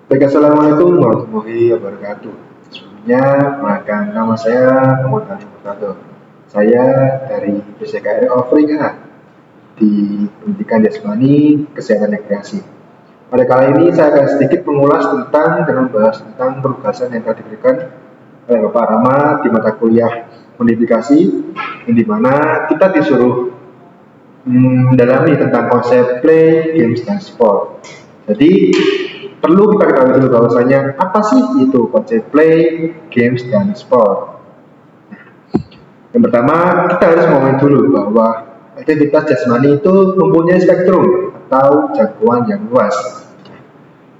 Baik, assalamualaikum warahmatullahi wabarakatuh. Sebelumnya, perkenalkan nama saya Muhammad Ali Murtado. Saya dari PCKR Offering A di Pendidikan Jasmani Kesehatan dan Rekreasi. Pada kali ini saya akan sedikit mengulas tentang dan membahas tentang penugasan yang telah diberikan oleh Bapak Rama di mata kuliah modifikasi, yang dimana kita disuruh mendalami tentang konsep play, games, dan sport. Jadi perlu kita ketahui dulu bahwasanya apa sih itu konsep play, games, dan sport. Yang pertama kita harus memahami dulu bahwa aktivitas jasmani itu mempunyai spektrum atau jangkauan yang luas.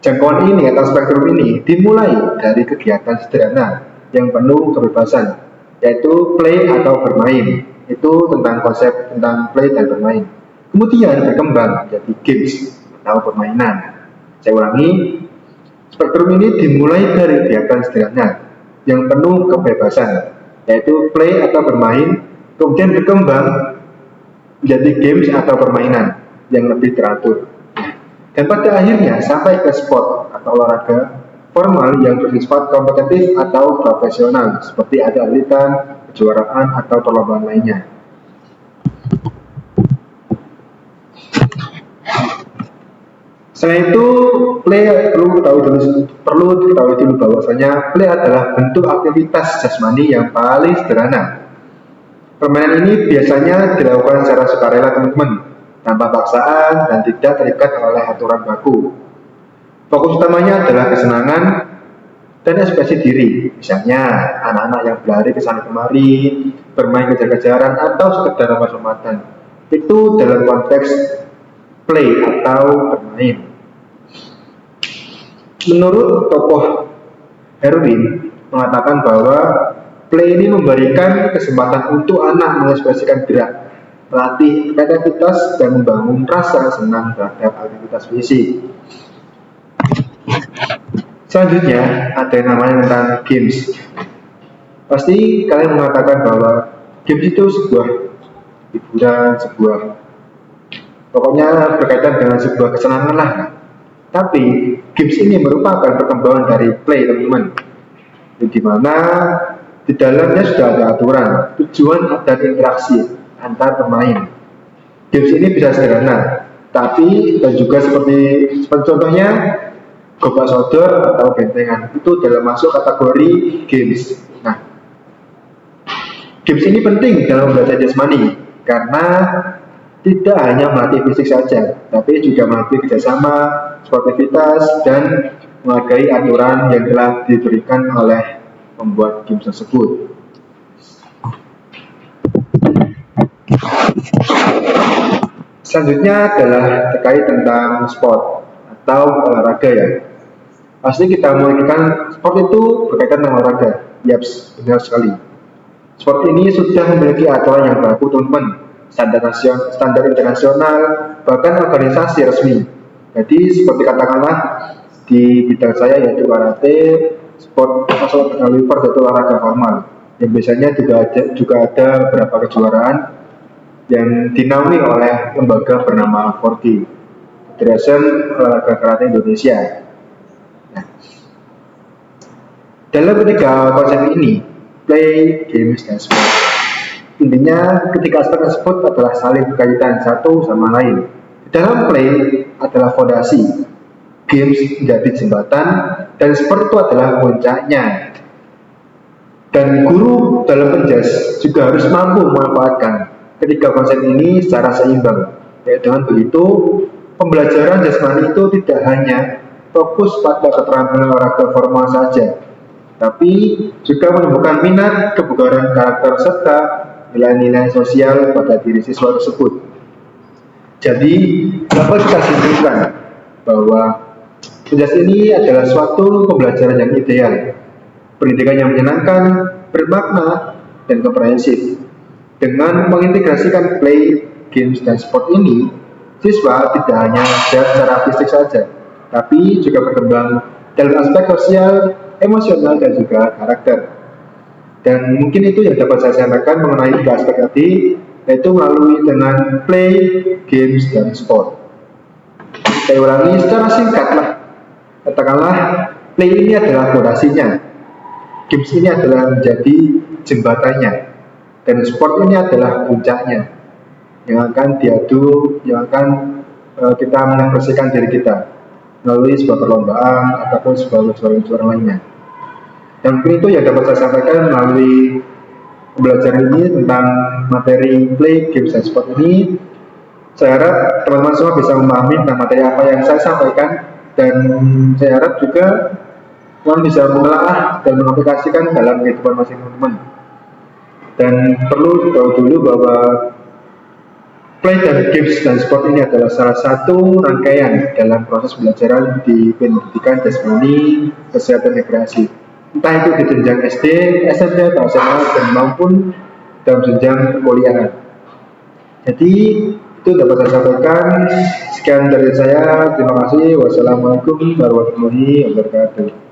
Jangkauan ini atau spektrum ini dimulai dari kegiatan sederhana yang penuh kebebasan, yaitu play atau bermain. Itu tentang konsep tentang play dan bermain. Kemudian berkembang menjadi games atau permainan. Saya ulangi, spektrum ini dimulai dari kegiatan sederhana yang penuh kebebasan, yaitu play atau bermain, kemudian berkembang menjadi games atau permainan yang lebih teratur. Dan pada akhirnya sampai ke sport atau olahraga formal yang bersifat kompetitif atau profesional, seperti ada atletan, kejuaraan, atau perlombaan lainnya. Selain itu, play perlu diketahui dulu bahwasanya play adalah bentuk aktivitas jasmani yang paling sederhana. Permainan ini biasanya dilakukan secara sukarela teman-teman, tanpa paksaan dan tidak terikat oleh aturan baku. Fokus utamanya adalah kesenangan dan ekspresi diri, misalnya anak-anak yang berlari ke sana kemari, bermain kejar-kejaran, atau sekedar lompat-lompatan. Itu dalam konteks play atau bermain. Menurut tokoh Erwin mengatakan bahwa play ini memberikan kesempatan untuk anak mengekspresikan gerak, melatih kreativitas, dan membangun rasa senang terhadap aktivitas fisik. Selanjutnya ada yang namanya tentang games. Pasti kalian mengatakan bahwa games itu sebuah hiburan, pokoknya berkaitan dengan sebuah kesenangan lah. Tapi games ini merupakan perkembangan dari play, teman-teman, di mana di dalamnya sudah ada aturan, tujuan dan interaksi antar pemain. Games ini bisa sederhana, tapi dan juga seperti contohnya gobak sodor atau bentengan, itu dalam masuk kategori games. Nah, games ini penting dalam belajar jasmani karena tidak hanya melatih fisik saja, tapi juga melatih kerjasama, sportivitas, dan menghargai aturan yang telah diberikan oleh pembuat game tersebut. Selanjutnya adalah terkait tentang sport atau olahraga ya. Pasti kita memikirkan sport itu berkaitan dengan olahraga. Yaps, benar sekali. Sport ini sudah memiliki aturan yang baku, teman-teman. Standar internasional, bahkan organisasi resmi. Jadi seperti katakanlah di bidang saya yaitu karate, sport masuk Oliver itu olahraga formal. Yang biasanya juga ada beberapa kejuaraan yang dinaungi oleh lembaga bernama FORGI, Federation Olahraga Karate Indonesia. Nah, dalam ketiga konsep ini, play, games, dan sport, intinya ketiga aspek tersebut adalah saling berkaitan satu sama lain. Dalam play adalah fondasi, games menjadi jembatan, dan sport itu adalah puncaknya. Dan guru dalam penjas juga harus mampu memanfaatkan ketiga konsep ini secara seimbang. Ya, dengan begitu, pembelajaran jasmani itu tidak hanya fokus pada keterampilan olahraga formal saja, tapi juga menemukan minat, kebugaran karakter, serta nilai-nilai sosial pada diri siswa tersebut. Jadi, dapat kita simpulkan bahwa penjas ini adalah suatu pembelajaran yang ideal, pendidikan yang menyenangkan, bermakna, dan komprehensif. Dengan mengintegrasikan play, games, dan sport ini, siswa tidak hanya belajar secara fisik saja, tapi juga berkembang dalam aspek sosial, emosional, dan juga karakter. Dan mungkin itu yang dapat saya sampaikan mengenai tiga aspek tadi, yaitu melalui dengan play, games, dan sport. Saya ulangi secara singkat lah, Katakanlah play ini adalah fondasinya, games ini adalah menjadi jembatannya, dan sport ini adalah puncaknya yang akan diadu, yang akan kita mengekspresikan diri kita melalui sebuah perlombaan ataupun sebuah kejuaraan lainnya. Dan mungkin itu yang dapat saya sampaikan melalui pembelajaran ini tentang materi play, games, dan sport ini. Saya harap teman-teman semua bisa memahami tentang materi apa yang saya sampaikan, dan saya harap juga teman bisa menelaah dan mengaplikasikan dalam kehidupan masing teman-teman. Dan perlu tahu dulu bahwa play dan games dan sport ini adalah salah satu rangkaian dalam proses pembelajaran di pendidikan jasmani, kesehatan, dan rekreasi. Entah itu di jenjang SD, SMP, atau SMA, dan maupun dalam jenjang perkuliahan. Jadi itu dapat saya sampaikan. Sekian dari saya. Terima kasih. Wassalamualaikum warahmatullahi wabarakatuh.